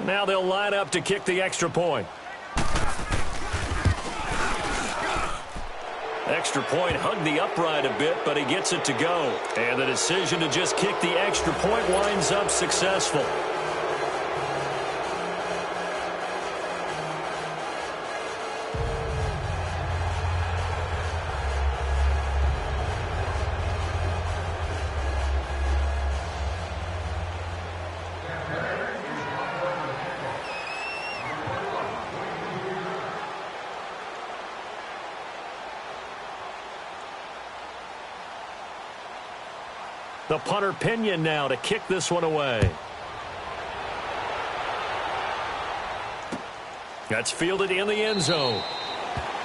Now they'll line up to kick the extra point. Extra point hugged the upright a bit, but he gets it to go. And the decision to just kick the extra point winds up successful. The punter Pinion now to kick this one away. That's fielded in the end zone.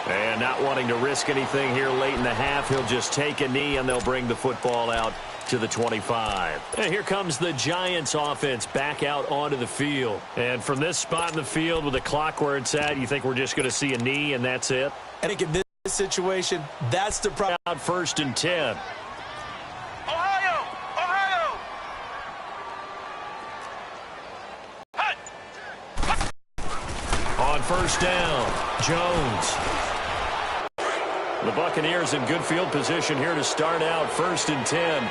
And not wanting to risk anything here late in the half, he'll just take a knee and they'll bring the football out to the 25. And here comes the Giants offense back out onto the field. And from this spot in the field with the clock where it's at, you think we're just going to see a knee and that's it? I think in this situation, that's the problem. Out 1st and 10. On 1st down, Jones. The Buccaneers in good field position here to start out 1st and 10.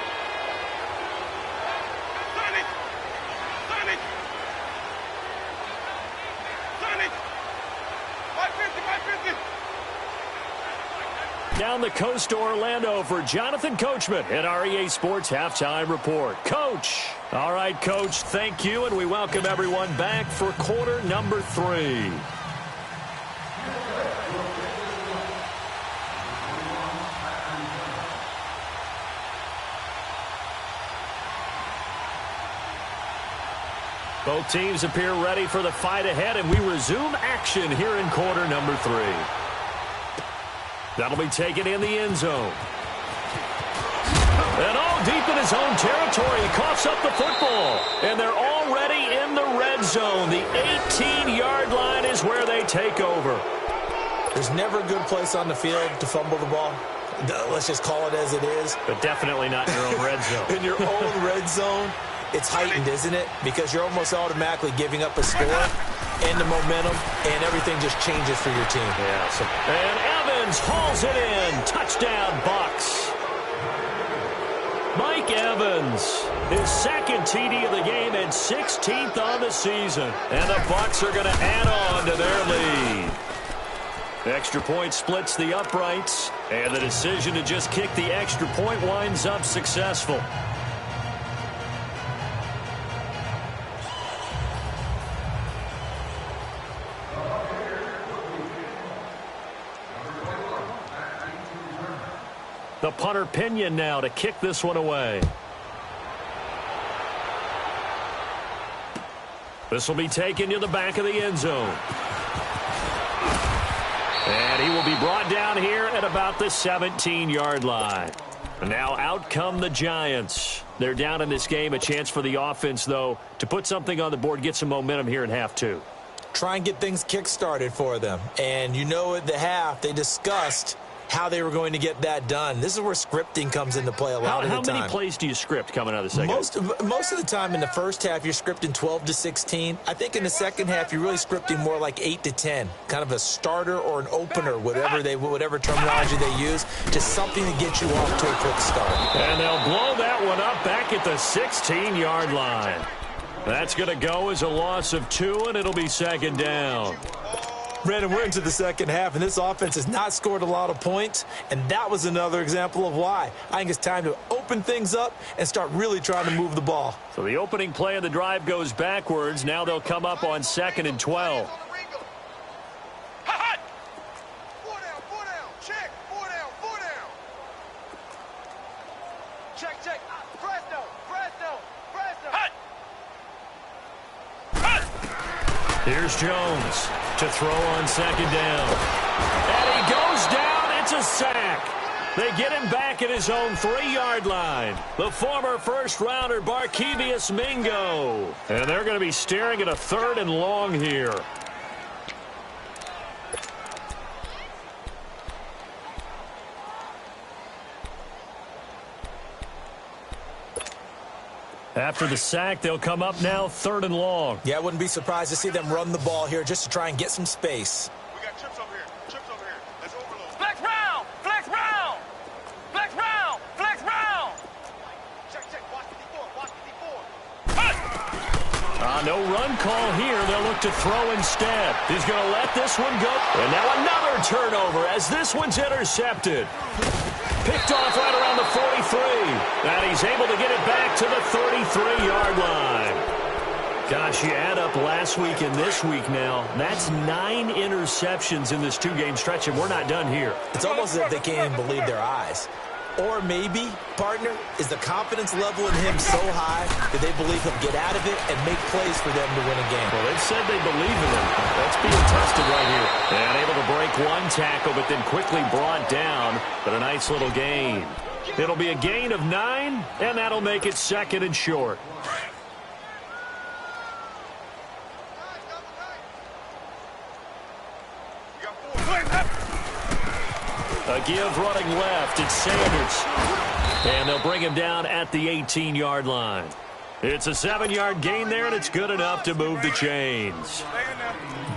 Down the coast to Orlando for Jonathan Coachman at our EA Sports Halftime Report. Coach. All right, Coach, thank you, and we welcome everyone back for quarter number 3. Both teams appear ready for the fight ahead, and we resume action here in quarter number 3. That'll be taken in the end zone. And all deep in his own territory, he coughs up the football. And they're already in the red zone. The 18-yard line is where they take over. There's never a good place on the field to fumble the ball. Let's just call it as it is. But definitely not in your own red zone. In your own red zone, it's heightened, isn't it? Because you're almost automatically giving up a score and the momentum, and everything just changes for your team. Yeah. And Evans hauls it in. Touchdown, Bucs. Mike Evans, his second TD of the game and 16th on the season. And the Bucs are going to add on to their lead. The extra point splits the uprights, and the decision to just kick the extra point winds up successful. The punter Pinion now to kick this one away. This will be taken to the back of the end zone. And he will be brought down here at about the 17-yard line. Now out come the Giants. They're down in this game. A chance for the offense, though, to put something on the board, get some momentum here in half 2. Try and get things kick-started for them. And you know at the half, they discussed how they were going to get that done. This is where scripting comes into play a lot of the time. How many plays do you script coming out of the second? Most of the time in the first half, you're scripting 12 to 16. I think in the second half, you're really scripting more like 8 to 10. Kind of a starter or an opener, whatever terminology they use, just something to get you off to a quick start. And they'll blow that one up back at the 16-yard line. That's going to go as a loss of 2, and it'll be 2nd down. Brandon, we're into the second half, and this offense has not scored a lot of points, and that was another example of why. I think it's time to open things up and start really trying to move the ball. So the opening play of the drive goes backwards. Now they'll come up on 2nd and 12. Here's Jones to throw on 2nd down. And he goes down. It's a sack. They get him back at his own 3-yard line. The former first-rounder Barkevious Mingo. And they're going to be staring at a 3rd and long here. After the sack, they'll come up now 3rd and long. Yeah, I wouldn't be surprised to see them run the ball here just to try and get some space. We got trips over here. Trips over here. Let's overload. Flex round! Flex round! Flex round! Flex round! Check. Watch the D4. Watch the D4. No run call here. They'll look to throw instead. He's going to let this one go. And now another turnover as this one's intercepted. Picked off right around the 43. And he's able to get it back to the 33-yard line. Gosh, you add up last week and this week now. That's 9 interceptions in this 2-game stretch, and we're not done here. It's almost as if they can't even believe their eyes. Or maybe, partner, is the confidence level in him so high that they believe he'll get out of it and make plays for them to win a game. Well, they've said they believe in him. That's being tested right here. And able to break one tackle, but then quickly brought down. But a nice little gain. It'll be a gain of 9, and that'll make it 2nd and short. A give running left. It's Sanders. And they'll bring him down at the 18-yard line. It's a 7-yard gain there, and it's good enough to move the chains.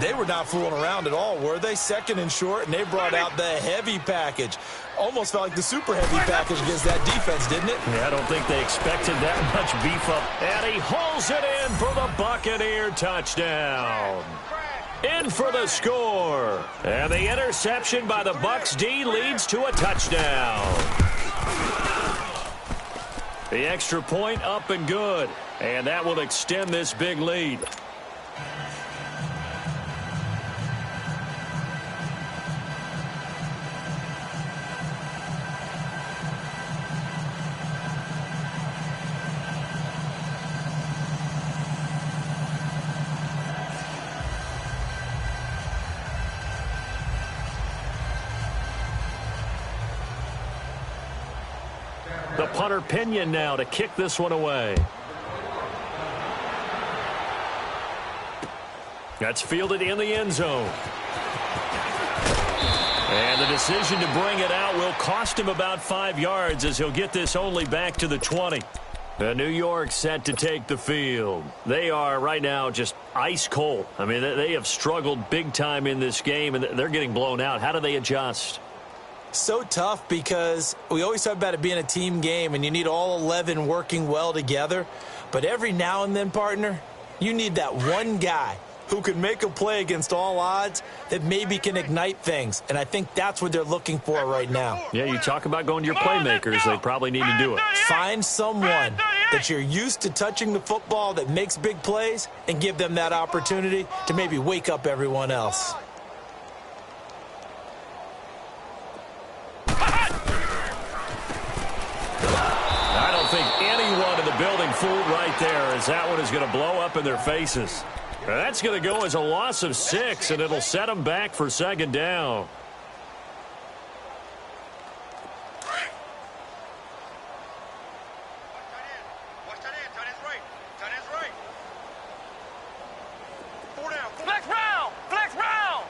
They were not fooling around at all, were they? 2nd and short, and they brought out the heavy package. Almost felt like the super heavy package against that defense, didn't it? Yeah, I don't think they expected that much beef up. And he hauls it in for the Buccaneer touchdown. In for the score. And the interception by the Bucs D leads to a touchdown. The extra point up and good. And that will extend this big lead. The punter Pinion now to kick this one away. That's fielded in the end zone. And the decision to bring it out will cost him about 5 yards as he'll get this only back to the 20. New York set to take the field. They are right now just ice cold. I mean, they have struggled big time in this game, and they're getting blown out. How do they adjust? So tough because we always talk about it being a team game and you need all 11 working well together. But every now and then, partner, you need that one guy who can make a play against all odds that maybe can ignite things. And I think that's what they're looking for right now. Yeah, you talk about going to your playmakers. They probably need to do it. Find someone that you're used to touching the football that makes big plays and give them that opportunity to maybe wake up everyone else. I don't think anyone in the building fooled right there, as that one is going to blow up in their faces. That's going to go as a loss of 6, and it'll set them back for 2nd down. Watch tight end. Tight end's right. Tight end's right. 4 down. Flex round! Flex round!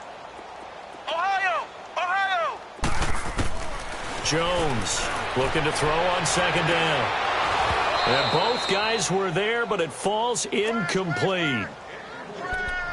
Ohio! Ohio! Jones looking to throw on 2nd down. And both guys were there, but it falls incomplete.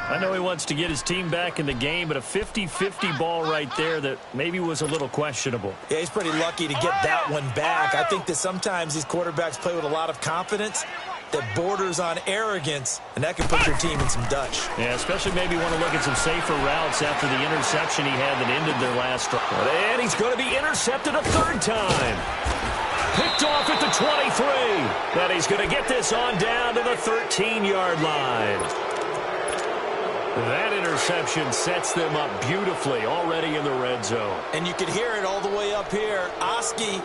I know he wants to get his team back in the game, but a 50-50 ball right there that maybe was a little questionable. Yeah, he's pretty lucky to get that one back. I think that sometimes these quarterbacks play with a lot of confidence that borders on arrogance, and that can put your team in some Dutch. Yeah, especially maybe want to look at some safer routes after the interception he had that ended their last drive. And he's going to be intercepted a 3rd time. Picked off at the 23. And he's going to get this on down to the 13-yard line. That interception sets them up beautifully already in the red zone. And you can hear it all the way up here. Oski,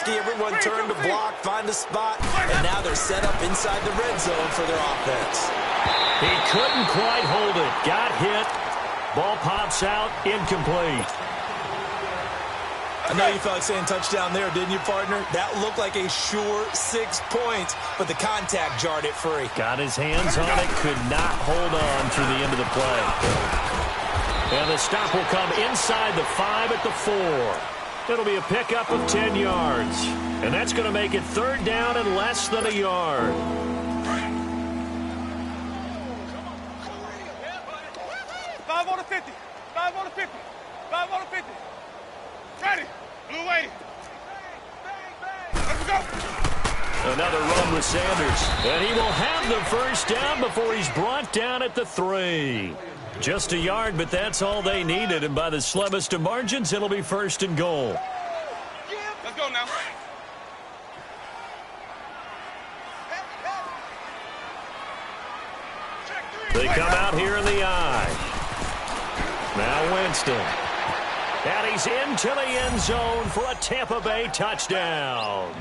everyone turned to block, find a spot, and now they're set up inside the red zone for their offense. He couldn't quite hold it. Got hit. Ball pops out, incomplete. I know you felt like saying touchdown there, didn't you, partner? That looked like a sure 6 points, but the contact jarred it free. Got his hands on it, could not hold on through the end of the play. And the stop will come inside the 5 at the 4. It'll be a pickup of 10 yards. And that's going to make it 3rd down and less than a yard. 50. 5 on the 50. 5 on the 50. Ready. Blue 80. Let's go. Another run with Sanders. And he will have the first down before he's brought down at the 3. Just a yard, but that's all they needed. And by the slimmest of margins, it'll be 1st and goal. Let's go now. They come out here in the eye. Now Winston. And he's into the end zone for a Tampa Bay touchdown.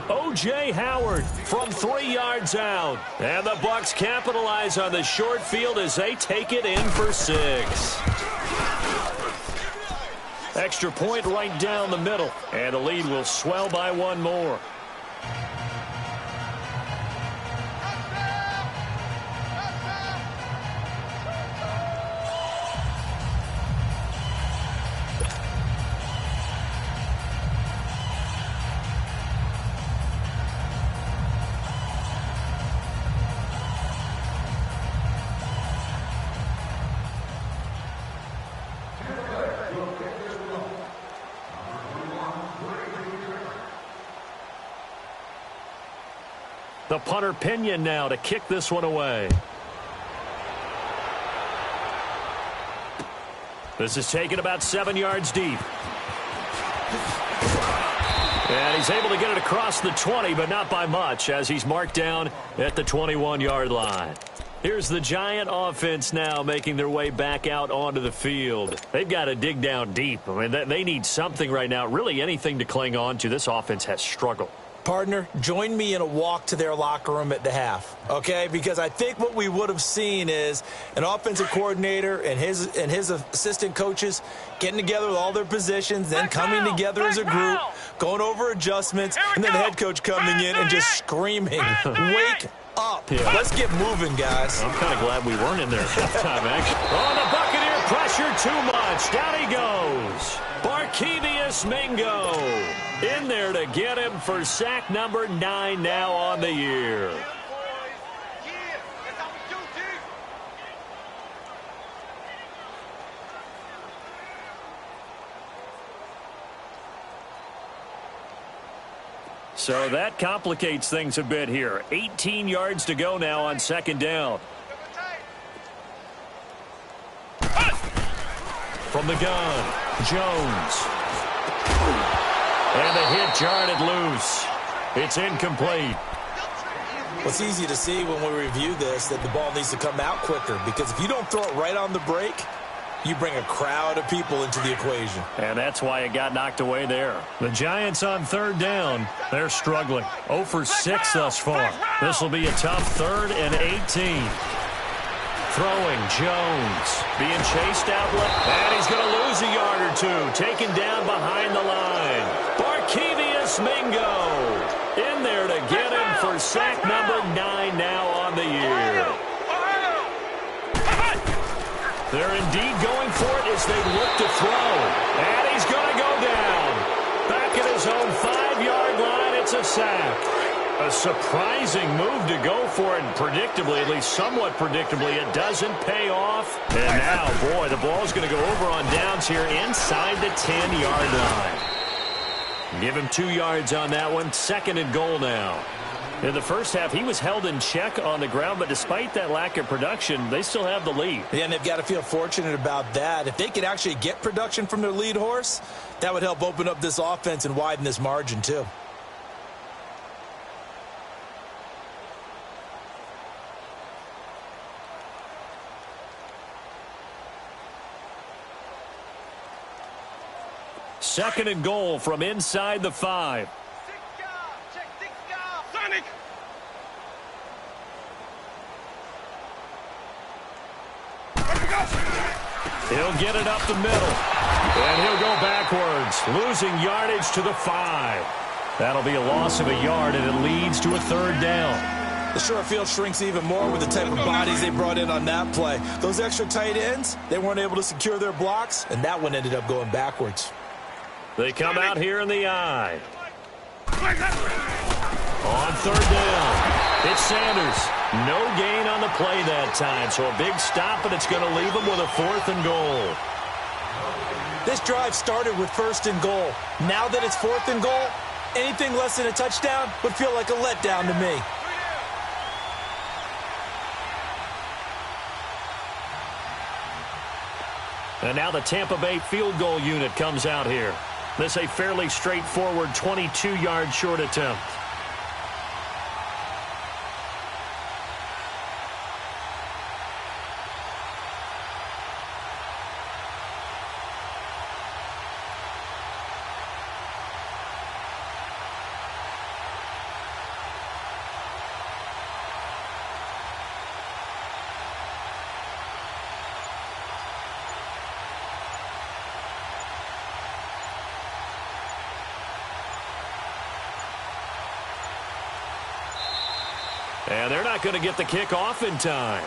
O.J. Howard from 3 yards out. And the Bucs capitalize on the short field as they take it in for 6. Extra point right down the middle. And the lead will swell by 1 more. The punter Pinion now to kick this one away. This is taken about 7 yards deep. And he's able to get it across the 20, but not by much, as he's marked down at the 21-yard line. Here's the Giant offense now making their way back out onto the field. They've got to dig down deep. I mean, they need something right now, really anything to cling on to. This offense has struggled. Partner, join me in a walk to their locker room at the half, okay? Because I think what we would have seen is an offensive coordinator and his assistant coaches getting together with all their positions, then coming together as a group, going over adjustments, and then the head coach coming in and just screaming, wake up. Yeah. Let's get moving, guys. I'm kind of glad we weren't in there at halftime, actually. Oh, the Buccaneer pressure too much. Down he goes. Barkevius Mingo in there to get him for sack number 9 now on the year. So that complicates things a bit here. 18 yards to go now on 2nd down. From the gun, Jones. And the hit jarred it loose. It's incomplete. Well, it's easy to see when we review this that the ball needs to come out quicker, because if you don't throw it right on the break, you bring a crowd of people into the equation. And that's why it got knocked away there. The Giants on 3rd down. They're struggling. 0 for 6 thus far. This will be a tough 3rd and 18. Throwing, Jones. Being chased out left. And he's going to lose a yard or 2. Taken down behind the line. Barkevius Mingo in there to get him for sack number 9 now on the year. They're indeed going for it as they look to throw. And he's going to go down. Back at his own 5-yard line, it's a sack. A surprising move to go for it, and predictably, at least somewhat predictably, it doesn't pay off. And now, boy, the ball's going to go over on downs here inside the 10-yard line. Give him 2 yards on that one. 2nd and goal now. In the first half, he was held in check on the ground, but despite that lack of production, they still have the lead. Yeah, and they've got to feel fortunate about that. If they could actually get production from their lead horse, that would help open up this offense and widen this margin, too. Second and goal from inside the 5. Sonic. He'll get it up the middle. And he'll go backwards, losing yardage to the 5. That'll be a loss of a yard, and it leads to a 3rd down. The short field shrinks even more with the type of bodies they brought in on that play. Those extra tight ends, they weren't able to secure their blocks, and that one ended up going backwards. They come out here in the eye. On 3rd down, it's Sanders. No gain on the play that time, so a big stop, and it's going to leave them with a 4th and goal. This drive started with 1st and goal. Now that it's 4th and goal, anything less than a touchdown would feel like a letdown to me. And now the Tampa Bay field goal unit comes out here. This a fairly straightforward 22-yard short attempt. And they're not going to get the kick off in time.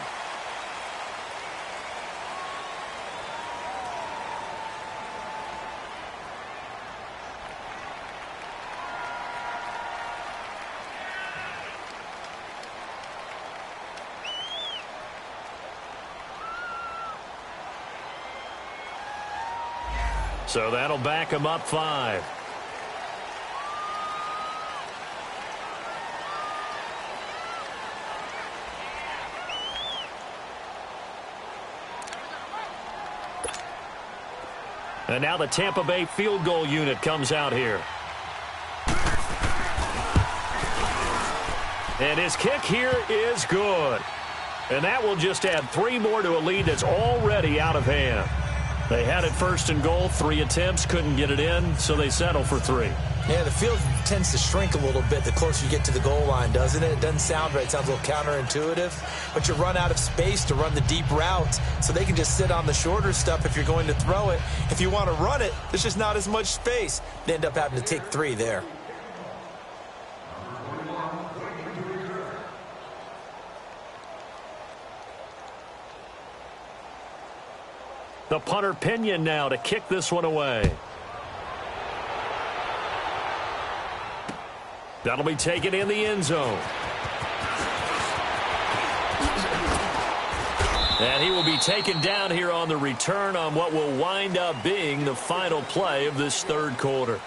So that'll back them up 5. And now the Tampa Bay field goal unit comes out here. And his kick here is good. And that will just add 3 more to a lead that's already out of hand. They had it 1st and goal, 3 attempts, couldn't get it in, so they settle for 3. Yeah, the field tends to shrink a little bit the closer you get to the goal line, doesn't it? It doesn't sound right. It sounds a little counterintuitive. But you run out of space to run the deep routes, so they can just sit on the shorter stuff if you're going to throw it. If you want to run it, there's just not as much space. They end up having to take 3 there. The punter Pinion now to kick this one away. That'll be taken in the end zone. And he will be taken down here on the return on what will wind up being the final play of this 3rd quarter.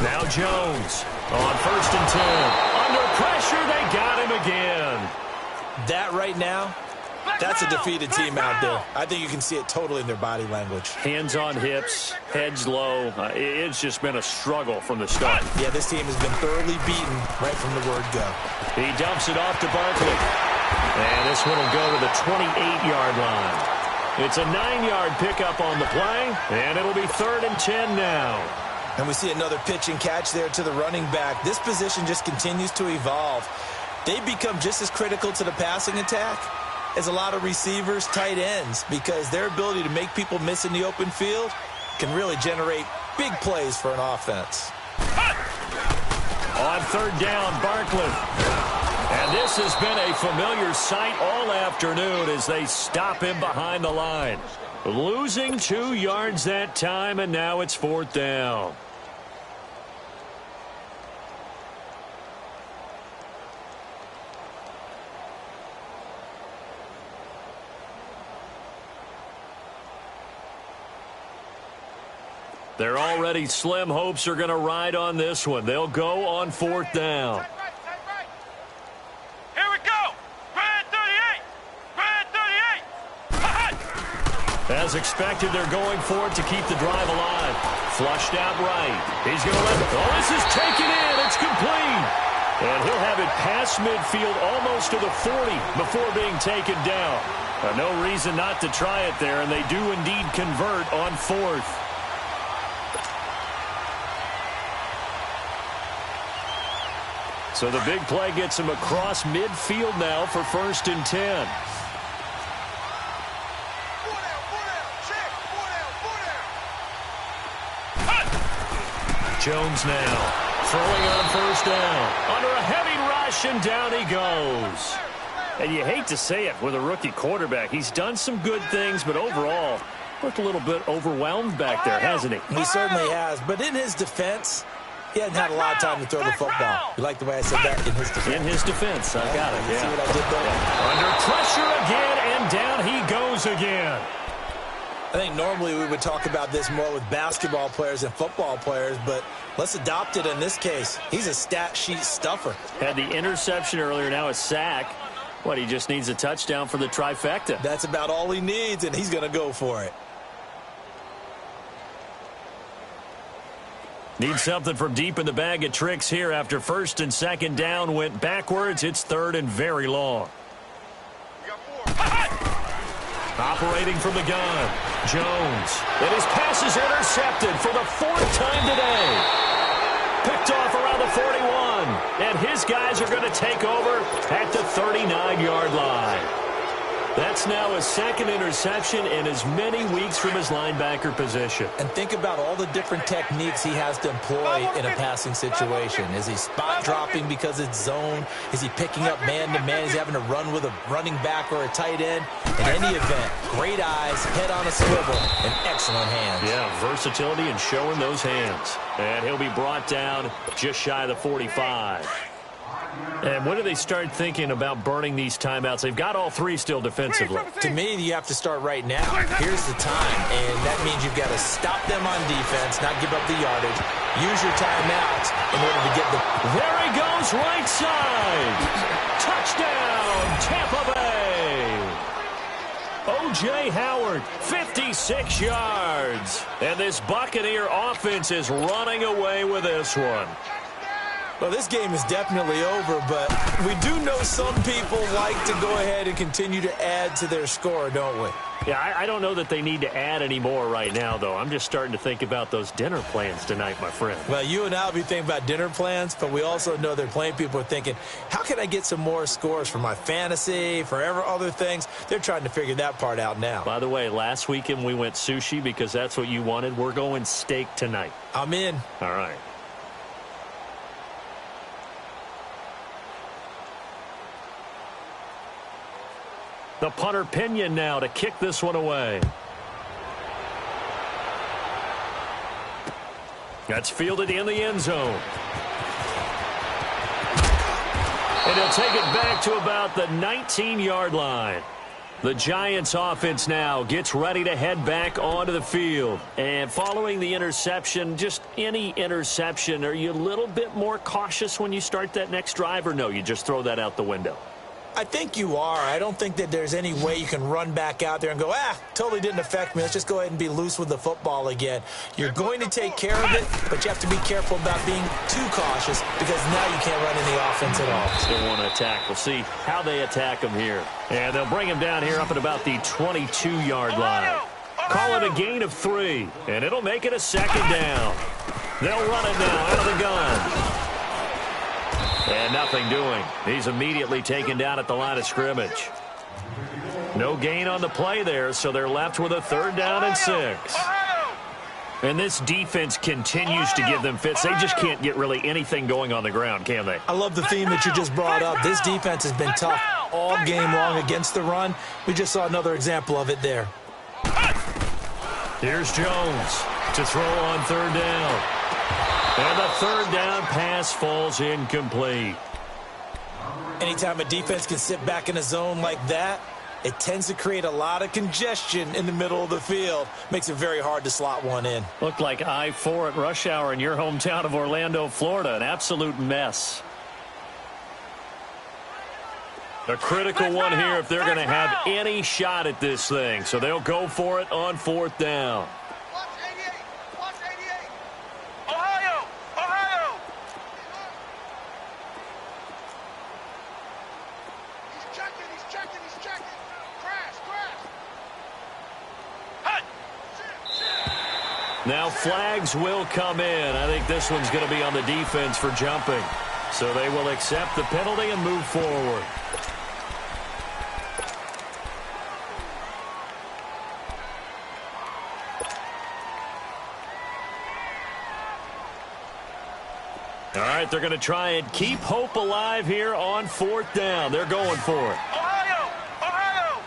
Now Jones on 1st and 10. Under pressure, they got him again. That right now, that's a defeated team out there. I think you can see it totally in their body language. Hands on hips, heads low. It's just been a struggle from the start. Yeah, this team has been thoroughly beaten right from the word go. He dumps it off to Barkley. And this one will go to the 28-yard line. It's a 9-yard pickup on the play, and it'll be 3rd and 10 now. And we see another pitch and catch there to the running back. This position just continues to evolve. They've become just as critical to the passing attack as a lot of receivers, tight ends, because their ability to make people miss in the open field can really generate big plays for an offense. On 3rd down, Barkley. And this has been a familiar sight all afternoon as they stop him behind the line. Losing 2 yards that time, and now it's 4th down. Their already slim hopes are going to ride on this one. They'll go on 4th down. Here we go. Grand 38. Grand 38. As expected, they're going for it to keep the drive alive. Flushed out right. He's going to let it. Oh, this is taken in. It's complete. And he'll have it past midfield almost to the 40 before being taken down. No reason not to try it there, and they do indeed convert on 4th. So the big play gets him across midfield now for 1st and 10. Jones now throwing on first down. Under a heavy rush, and down he goes. And you hate to say it with a rookie quarterback. He's done some good things, but overall, looked a little bit overwhelmed back there, hasn't he? He certainly has. But in his defense, he hasn't had a lot of time to throw the football. You like the way I said that? In his defense. In his defense. I got it. You see what I did there? Under pressure again, and down he goes again. I think normally we would talk about this more with basketball players and football players, but let's adopt it in this case. He's a stat sheet stuffer. Had the interception earlier, now a sack. What, he just needs a touchdown for the trifecta. That's about all he needs, and he's going to go for it. Need something from deep in the bag of tricks here after first and second down went backwards. It's third and very long. You got 4. Operating from the gun, Jones. And his pass is intercepted for the 4th time today. Picked off around the 41. And his guys are going to take over at the 39-yard line. That's now his 2nd interception in as many weeks from his linebacker position. And think about all the different techniques he has to employ in a passing situation. Is he spot dropping because it's zone? Is he picking up man-to-man? Is he having to run with a running back or a tight end? In any event, great eyes, head on a swivel, and excellent hands. Yeah, versatility and showing those hands. And he'll be brought down just shy of the 45. And when do they start thinking about burning these timeouts? They've got all 3 still defensively. To me, you have to start right now. Here's the time, and that means you've got to stop them on defense, not give up the yardage. Use your timeouts in order to get the... There he goes, right side. Touchdown, Tampa Bay. O.J. Howard, 56 yards. And this Buccaneer offense is running away with this one. Well, this game is definitely over, but we do know some people like to go ahead and continue to add to their score, don't we? Yeah, I don't know that they need to add any more right now, though. I'm just starting to think about those dinner plans tonight, my friend. Well, you and I will be thinking about dinner plans, but we also know they're playing people are thinking, how can I get some more scores for my fantasy, for other things? They're trying to figure that part out now. By the way, last weekend we went sushi because that's what you wanted. We're going steak tonight. I'm in. All right. The punter Pinion now to kick this one away. That's fielded in the end zone. And he'll take it back to about the 19-yard line. The Giants offense now gets ready to head back onto the field. And following the interception, just any interception, are you a little bit more cautious when you start that next drive, or no, you just throw that out the window? I think you are. I don't think that there's any way you can run back out there and go, totally didn't affect me. Let's just go ahead and be loose with the football again. You're going to take care of it, but you have to be careful about being too cautious because now you can't run any offense at all. Still want to attack. We'll see how they attack him here. And they'll bring him down here up at about the 22-yard line. Call it a gain of 3, and it'll make it a 2nd down. They'll run it now out of the gun. And nothing doing. He's immediately taken down at the line of scrimmage. No gain on the play there, so they're left with a 3rd down and 6. And this defense continues to give them fits. They just can't get really anything going on the ground, can they? I love the theme that you just brought up. This defense has been tough all game long against the run. We just saw another example of it there. Here's Jones to throw on 3rd down. And the 3rd down pass falls incomplete. Anytime a defense can sit back in a zone like that, it tends to create a lot of congestion in the middle of the field. Makes it very hard to slot one in. Looked like I-4 at rush hour in your hometown of Orlando, Florida. An absolute mess. A critical one here if they're going to have any shot at this thing. So they'll go for it on 4th down. Watch 88. Watch 88. Ohio! Ohio! He's checking. He's checking. He's checking. Crash. Now flags will come in. I think this one's going to be on the defense for jumping. So they will accept the penalty and move forward. All right, they're going to try and keep hope alive here on 4th down. They're going for it. Ohio! Ohio!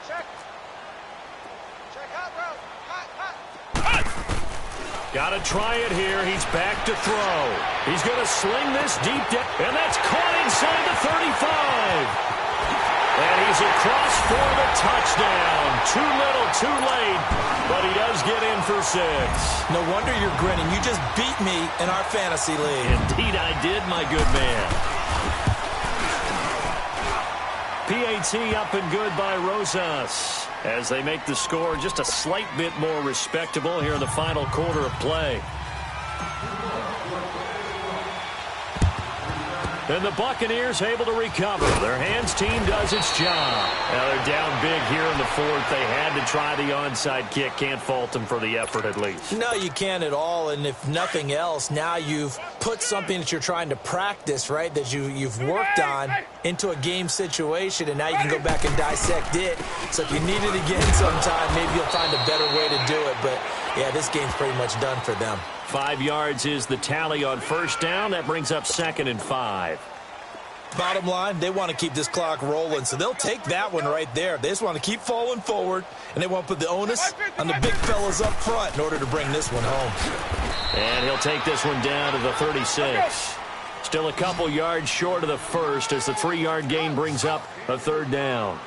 Check. Check hot route. Hot. Got to try it here. He's back to throw. He's going to sling this deep down, and that's caught inside the 35. And he's across for the touchdown. Too little, too late, but he does get in for 6. No wonder you're grinning. You just beat me in our fantasy league. Indeed I did, my good man. PAT up and good by Rosas as they make the score just a slight bit more respectable here in the final quarter of play. And the Buccaneers able to recover. Their hands team does its job. Now they're down big here in the 4th. They had to try the onside kick. Can't fault them for the effort at least. No, you can't at all. And if nothing else, now you've put something that you're trying to practice, right, that you've worked on into a game situation, and now you can go back and dissect it. So if you need it again sometime, maybe you'll find a better way to do it. But, yeah, this game's pretty much done for them. 5 yards is the tally on 1st down. That brings up 2nd and 5. Bottom line, they want to keep this clock rolling, so they'll take that one right there. They just want to keep falling forward, and they want to put the onus on the big fellas up front in order to bring this one home. And he'll take this one down to the 36. Still a couple yards short of the first as the 3-yard gain brings up a 3rd down.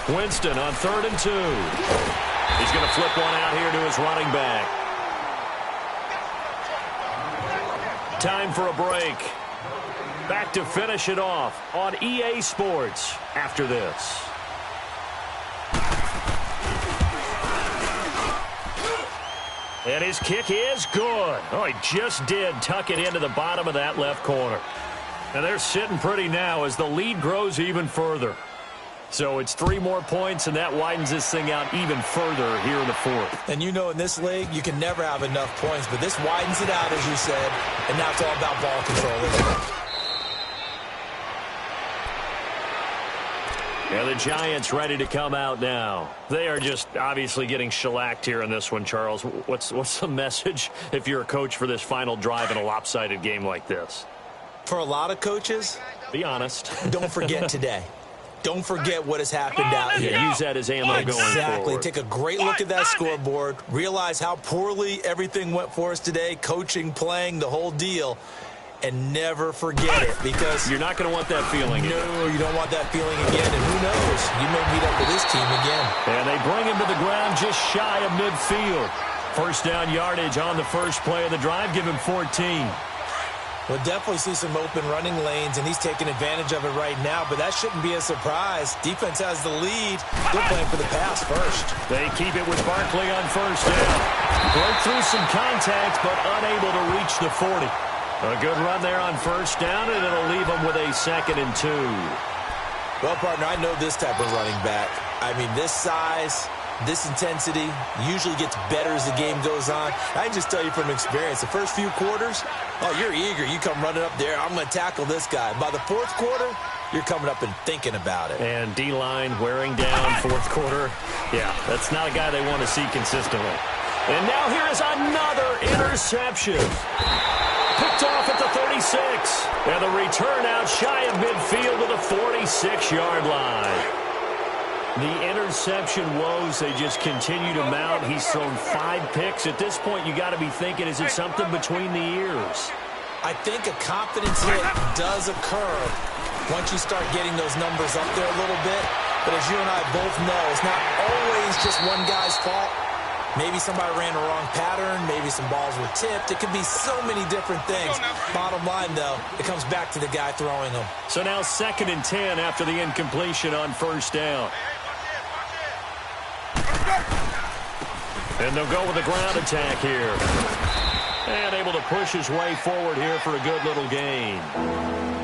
Winston on 3rd and 2. He's going to flip one out here to his running back. Time for a break. Back to finish it off on EA Sports after this. And his kick is good. Oh, he just did tuck it into the bottom of that left corner. And they're sitting pretty now as the lead grows even further. So it's 3 more points, and that widens this thing out even further here in the 4th. And you know, in this league, you can never have enough points, but this widens it out, as you said, and now it's all about ball control, isn't it? And the Giants ready to come out now. They are just obviously getting shellacked here in this one, Charles. What's the message if you're a coach for this final drive in a lopsided game like this? For a lot of coaches, be honest. Don't forget today. Don't forget what has happened out here. Yeah, use that as ammo going forward. Exactly. Take a great look at that scoreboard. Realize how poorly everything went for us today. Coaching, playing, the whole deal. And never forget it, because you're not going to want that feeling again. No, you don't want that feeling again. And who knows? You may meet up with this team again. And they bring him to the ground just shy of midfield. 1st down yardage on the first play of the drive. Give him 14. We'll definitely see some open running lanes, and he's taking advantage of it right now, but that shouldn't be a surprise. Defense has the lead. They're playing for the pass first. They keep it with Barkley on 1st down. Broke through some contact, but unable to reach the 40. A good run there on 1st down, and it'll leave them with a 2nd and 2. Well, partner, I know this type of running back. I mean, this size, this intensity usually gets better as the game goes on. I can just tell you from experience, the first few quarters, oh, you're eager. You come running up there. I'm going to tackle this guy. By the 4th quarter, you're coming up and thinking about it. And D-line wearing down 4th quarter. Yeah, that's not a guy they want to see consistently. And now here is another interception. Picked off at the 36. And the return out shy of midfield to the 46-yard line. The interception woes, they just continue to mount. He's thrown 5 picks. At this point, you got to be thinking, is it something between the ears? I think a confidence hit does occur once you start getting those numbers up there a little bit. But as you and I both know, it's not always just one guy's fault. Maybe somebody ran a wrong pattern. Maybe some balls were tipped. It could be so many different things. Bottom line, though, it comes back to the guy throwing them. So now 2nd and 10 after the incompletion on 1st down. And they'll go with a ground attack here. And able to push his way forward here for a good little gain.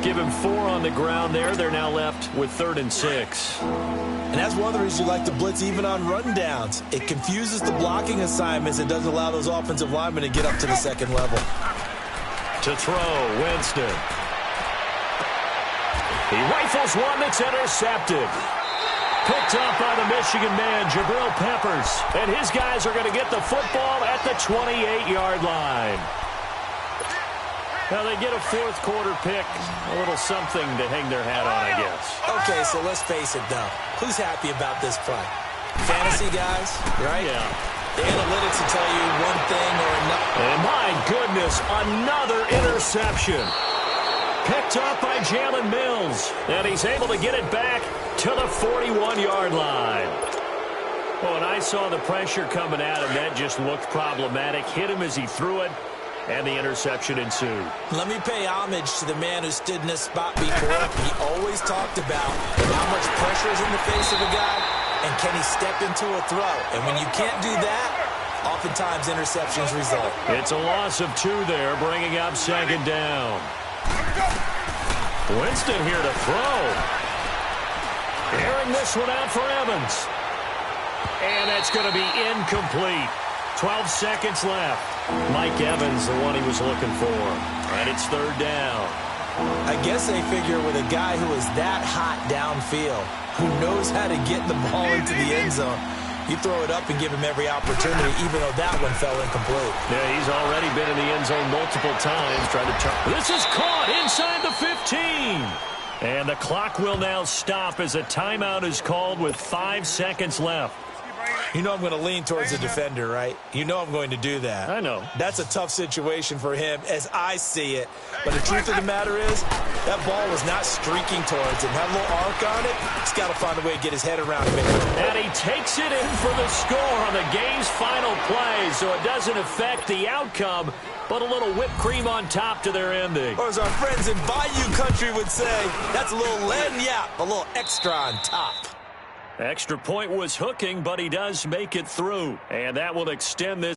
Give him 4 on the ground there. They're now left with 3rd and 6. And that's one of the reasons you like to blitz even on rundowns. It confuses the blocking assignments. It doesn't allow those offensive linemen to get up to the 2nd level. To throw, Winston. He rifles one that's intercepted. picked up by the Michigan man, Jabril Peppers. And his guys are going to get the football at the 28-yard line. Now they get a fourth quarter pick, a little something to hang their hat on, I guess. Okay, so let's face it, though. Who's happy about this play? Fantasy guys, right? Yeah. The analytics will tell you one thing or another. And my goodness, another interception. Picked up by Jalen Mills. And he's able to get it back to the 41-yard line. Well, and I saw the pressure coming at him. That just looked problematic. Hit him as he threw it. And the interception ensued. Let me pay homage to the man who stood in this spot before. He always talked about how much pressure is in the face of a guy and can he step into a throw. And when you can't do that, oftentimes interceptions result. It's a loss of 2 there, bringing up second down. Winston here to throw. Airing this one out for Evans. And that's going to be incomplete. 12 seconds left. Mike Evans, the one he was looking for. And it's third down. I guess they figure with a guy who is that hot downfield, who knows how to get the ball into the end zone, you throw it up and give him every opportunity, even though that one fell incomplete. Yeah, he's already been in the end zone multiple times trying to turn. This is caught inside the 15. And the clock will now stop as a timeout is called with 5 seconds left. You know I'm going to lean towards the defender, right? You know I'm going to do that. I know. That's a tough situation for him as I see it. But the truth of the matter is, that ball was not streaking towards him. Had a little arc on it. He's got to find a way to get his head around it. And he takes it in for the score on the game's final play, so it doesn't affect the outcome, but a little whipped cream on top to their ending. Or as our friends in Bayou Country would say, that's a little lagniappe, a little extra on top. Extra point was hooking, but he does make it through. And that will extend this.